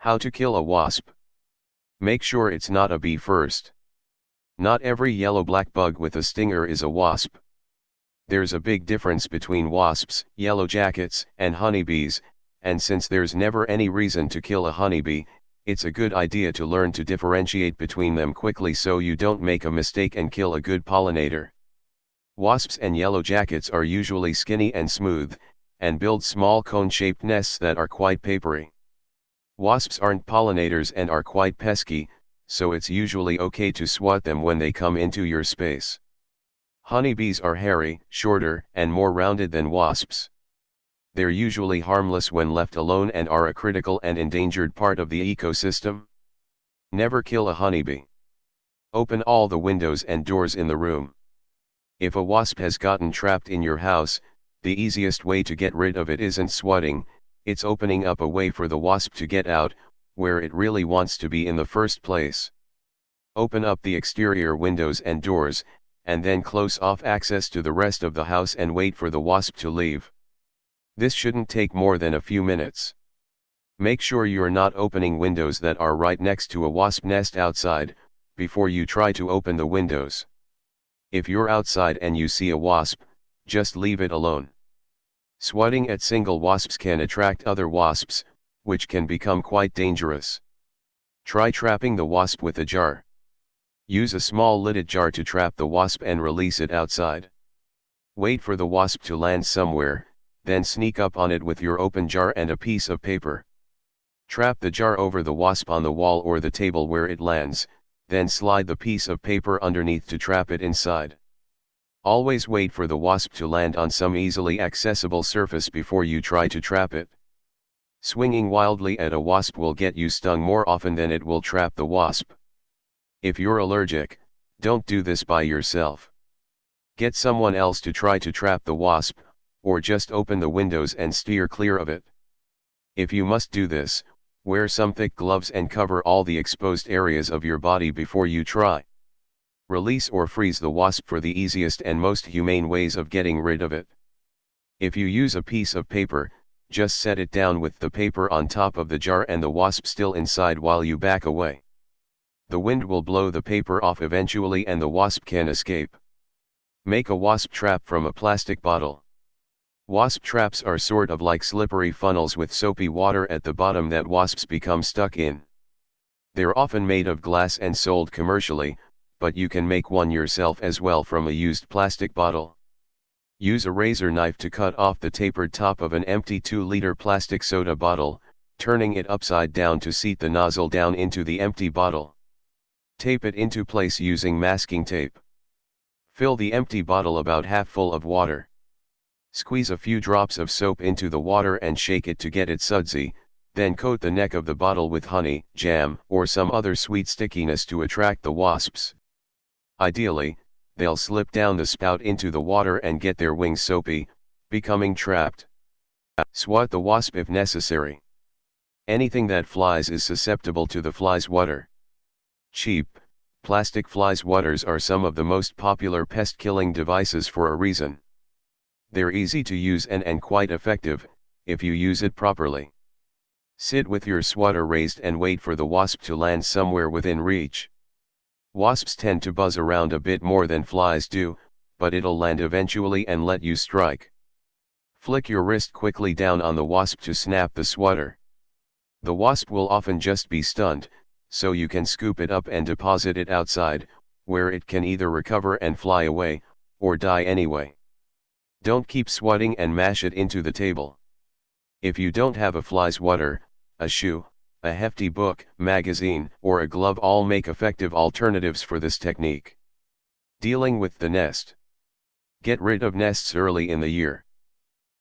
How to kill a wasp. Make sure it's not a bee first. Not every yellow-black bug with a stinger is a wasp. There's a big difference between wasps, yellow jackets, and honeybees, and since there's never any reason to kill a honeybee, it's a good idea to learn to differentiate between them quickly so you don't make a mistake and kill a good pollinator. Wasps and yellow jackets are usually skinny and smooth, and build small cone-shaped nests that are quite papery. Wasps aren't pollinators and are quite pesky, so it's usually okay to swat them when they come into your space. Honeybees are hairy, shorter, and more rounded than wasps. They're usually harmless when left alone and are a critical and endangered part of the ecosystem. Never kill a honeybee. Open all the windows and doors in the room. If a wasp has gotten trapped in your house, the easiest way to get rid of it isn't swatting, it's opening up a way for the wasp to get out, where it really wants to be in the first place. Open up the exterior windows and doors, and then close off access to the rest of the house and wait for the wasp to leave. This shouldn't take more than a few minutes. Make sure you're not opening windows that are right next to a wasp nest outside, before you try to open the windows. If you're outside and you see a wasp, just leave it alone. Swatting at single wasps can attract other wasps, which can become quite dangerous. Try trapping the wasp with a jar. Use a small lidded jar to trap the wasp and release it outside. Wait for the wasp to land somewhere, then sneak up on it with your open jar and a piece of paper. Trap the jar over the wasp on the wall or the table where it lands, then slide the piece of paper underneath to trap it inside. Always wait for the wasp to land on some easily accessible surface before you try to trap it. Swinging wildly at a wasp will get you stung more often than it will trap the wasp. If you're allergic, don't do this by yourself. Get someone else to try to trap the wasp, or just open the windows and steer clear of it. If you must do this, wear some thick gloves and cover all the exposed areas of your body before you try. Release or freeze the wasp for the easiest and most humane ways of getting rid of it. If you use a piece of paper, just set it down with the paper on top of the jar and the wasp still inside while you back away. The wind will blow the paper off eventually and the wasp can escape. Make a wasp trap from a plastic bottle. Wasp traps are sort of like slippery funnels with soapy water at the bottom that wasps become stuck in. They're often made of glass and sold commercially, but you can make one yourself as well from a used plastic bottle. Use a razor knife to cut off the tapered top of an empty 2-liter plastic soda bottle, turning it upside down to seat the nozzle down into the empty bottle. Tape it into place using masking tape. Fill the empty bottle about half full of water. Squeeze a few drops of soap into the water and shake it to get it sudsy, then coat the neck of the bottle with honey, jam, or some other sweet stickiness to attract the wasps. Ideally, they'll slip down the spout into the water and get their wings soapy, becoming trapped. Swat the wasp if necessary. Anything that flies is susceptible to the fly's water. Cheap, plastic fly swatters are some of the most popular pest-killing devices for a reason. They're easy to use and quite effective, if you use it properly. Sit with your swatter raised and wait for the wasp to land somewhere within reach. Wasps tend to buzz around a bit more than flies do, but it'll land eventually and let you strike. Flick your wrist quickly down on the wasp to snap the swatter. The wasp will often just be stunned, so you can scoop it up and deposit it outside, where it can either recover and fly away, or die anyway. Don't keep swatting and mash it into the table. If you don't have a fly swatter, a shoe, a hefty book, magazine, or a glove all make effective alternatives for this technique. Dealing with the nest. Get rid of nests early in the year.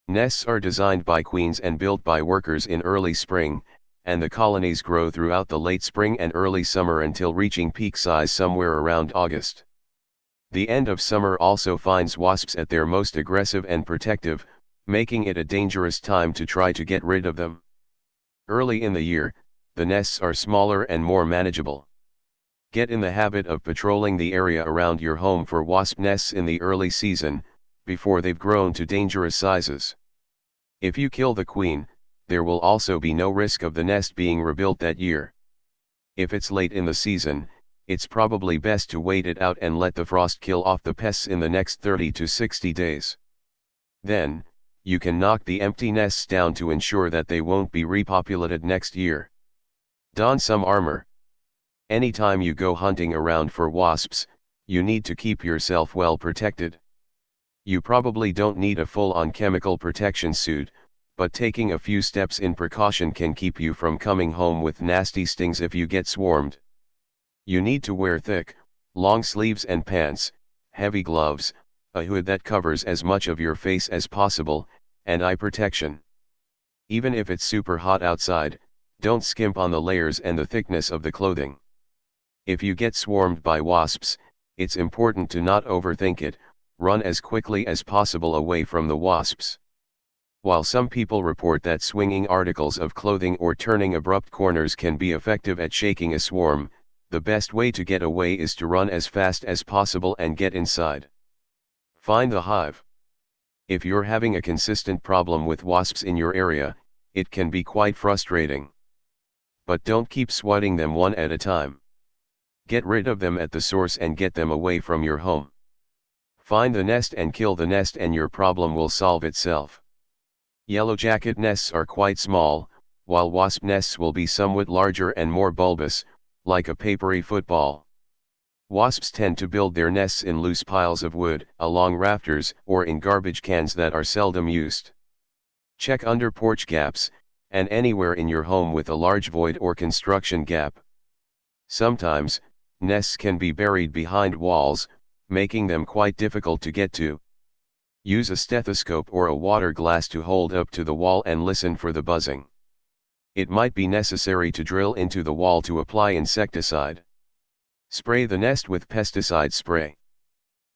Nests are designed by queens and built by workers in early spring, and the colonies grow throughout the late spring and early summer until reaching peak size somewhere around August. The end of summer also finds wasps at their most aggressive and protective, making it a dangerous time to try to get rid of them. Early in the year, the nests are smaller and more manageable. Get in the habit of patrolling the area around your home for wasp nests in the early season, before they've grown to dangerous sizes. If you kill the queen, there will also be no risk of the nest being rebuilt that year. If it's late in the season, it's probably best to wait it out and let the frost kill off the pests in the next 30 to 60 days. Then, you can knock the empty nests down to ensure that they won't be repopulated next year. Don some armor. Anytime you go hunting around for wasps, you need to keep yourself well protected. You probably don't need a full-on chemical protection suit, but taking a few steps in precaution can keep you from coming home with nasty stings if you get swarmed. You need to wear thick, long sleeves and pants, heavy gloves, a hood that covers as much of your face as possible, and eye protection. Even if it's super hot outside, don't skimp on the layers and the thickness of the clothing. If you get swarmed by wasps, it's important to not overthink it, run as quickly as possible away from the wasps. While some people report that swinging articles of clothing or turning abrupt corners can be effective at shaking a swarm, the best way to get away is to run as fast as possible and get inside. Find the hive. If you're having a consistent problem with wasps in your area, it can be quite frustrating. But don't keep swatting them one at a time. Get rid of them at the source and get them away from your home. Find the nest and kill the nest and your problem will solve itself. Yellow jacket nests are quite small, while wasp nests will be somewhat larger and more bulbous, like a papery football. Wasps tend to build their nests in loose piles of wood, along rafters, or in garbage cans that are seldom used. Check under porch gaps, and anywhere in your home with a large void or construction gap. Sometimes, nests can be buried behind walls, making them quite difficult to get to. Use a stethoscope or a water glass to hold up to the wall and listen for the buzzing. It might be necessary to drill into the wall to apply insecticide. Spray the nest with pesticide spray.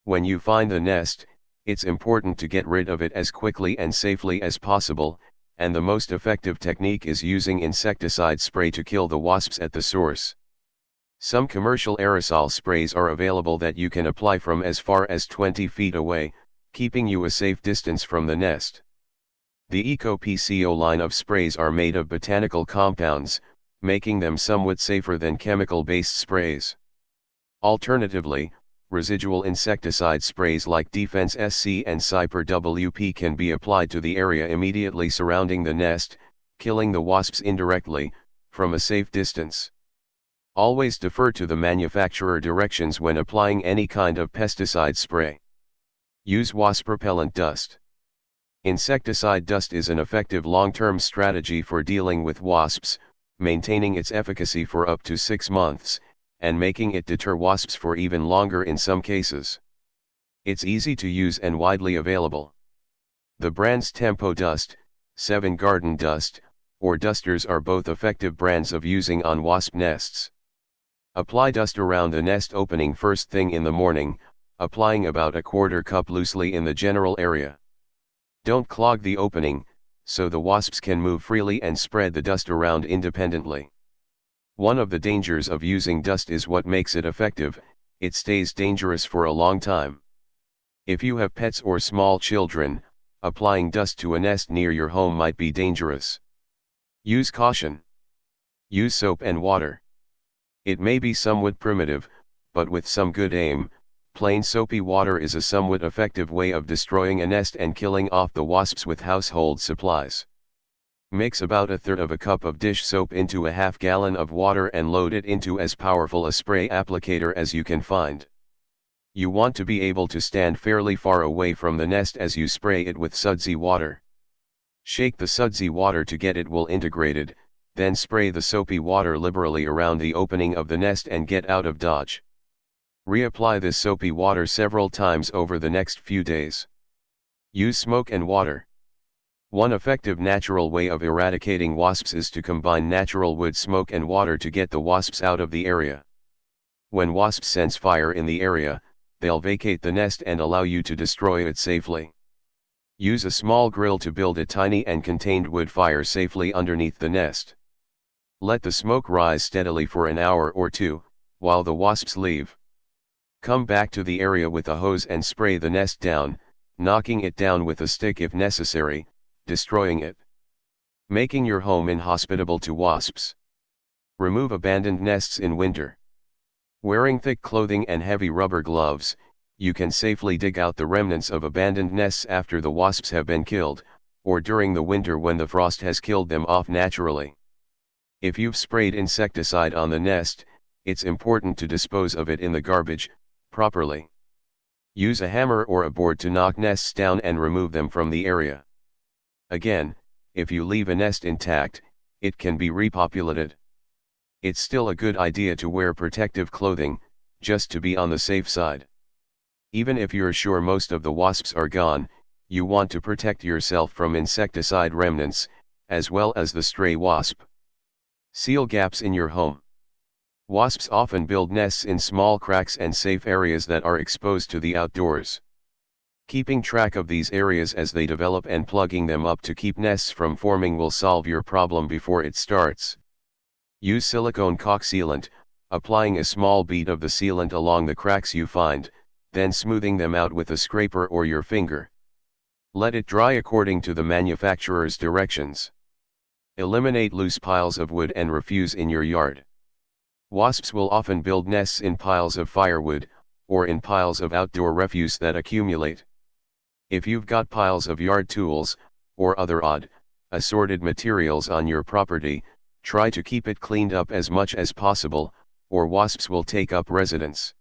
When you find the nest, it's important to get rid of it as quickly and safely as possible, and the most effective technique is using insecticide spray to kill the wasps at the source. Some commercial aerosol sprays are available that you can apply from as far as 20 feet away, keeping you a safe distance from the nest. The Eco-PCO line of sprays are made of botanical compounds, making them somewhat safer than chemical-based sprays. Alternatively, residual insecticide sprays like Defense SC and Cyper WP can be applied to the area immediately surrounding the nest, killing the wasps indirectly, from a safe distance. Always defer to the manufacturer directions when applying any kind of pesticide spray. Use wasp repellent dust. Insecticide dust is an effective long-term strategy for dealing with wasps, maintaining its efficacy for up to 6 months, and making it deter wasps for even longer in some cases. It's easy to use and widely available. The brands Tempo Dust, 7 Garden Dust, or Dusters are both effective brands of using on wasp nests. Apply dust around the nest opening first thing in the morning, applying about a quarter cup loosely in the general area. Don't clog the opening, so the wasps can move freely and spread the dust around independently. One of the dangers of using dust is what makes it effective: it stays dangerous for a long time. If you have pets or small children, applying dust to a nest near your home might be dangerous. Use caution. Use soap and water. It may be somewhat primitive, but with some good aim, plain soapy water is a somewhat effective way of destroying a nest and killing off the wasps with household supplies. Mix about 1/3 cup of dish soap into a half gallon of water and load it into as powerful a spray applicator as you can find. You want to be able to stand fairly far away from the nest as you spray it with sudsy water. Shake the sudsy water to get it well integrated, then spray the soapy water liberally around the opening of the nest and get out of dodge. Reapply this soapy water several times over the next few days. Use smoke and water. One effective natural way of eradicating wasps is to combine natural wood smoke and water to get the wasps out of the area. When wasps sense fire in the area, they'll vacate the nest and allow you to destroy it safely. Use a small grill to build a tiny and contained wood fire safely underneath the nest. Let the smoke rise steadily for an hour or two, while the wasps leave. Come back to the area with a hose and spray the nest down, knocking it down with a stick if necessary, destroying it. Making your home inhospitable to wasps. Remove abandoned nests in winter. Wearing thick clothing and heavy rubber gloves, you can safely dig out the remnants of abandoned nests after the wasps have been killed, or during the winter when the frost has killed them off naturally. If you've sprayed insecticide on the nest, it's important to dispose of it in the garbage, properly. Use a hammer or a board to knock nests down and remove them from the area. Again, if you leave a nest intact, it can be repopulated. It's still a good idea to wear protective clothing, just to be on the safe side. Even if you're sure most of the wasps are gone, you want to protect yourself from insecticide remnants, as well as the stray wasp. Seal gaps in your home. Wasps often build nests in small cracks and safe areas that are exposed to the outdoors. Keeping track of these areas as they develop and plugging them up to keep nests from forming will solve your problem before it starts. Use silicone caulk sealant, applying a small bead of the sealant along the cracks you find, then smoothing them out with a scraper or your finger. Let it dry according to the manufacturer's directions. Eliminate loose piles of wood and refuse in your yard. Wasps will often build nests in piles of firewood, or in piles of outdoor refuse that accumulate. If you've got piles of yard tools, or other odd, assorted materials on your property, try to keep it cleaned up as much as possible, or wasps will take up residence.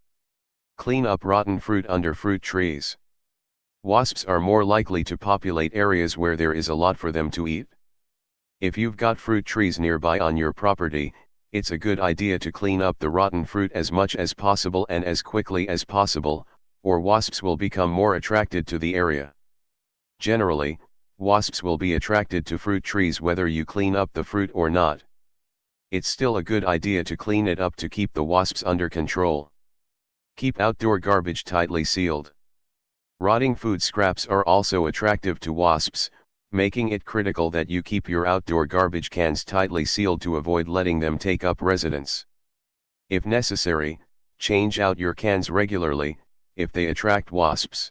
Clean up rotten fruit under fruit trees. Wasps are more likely to populate areas where there is a lot for them to eat. If you've got fruit trees nearby on your property, it's a good idea to clean up the rotten fruit as much as possible and as quickly as possible, or wasps will become more attracted to the area. Generally, wasps will be attracted to fruit trees whether you clean up the fruit or not. It's still a good idea to clean it up to keep the wasps under control. Keep outdoor garbage tightly sealed. Rotting food scraps are also attractive to wasps, making it critical that you keep your outdoor garbage cans tightly sealed to avoid letting them take up residence. If necessary, change out your cans regularly, if they attract wasps.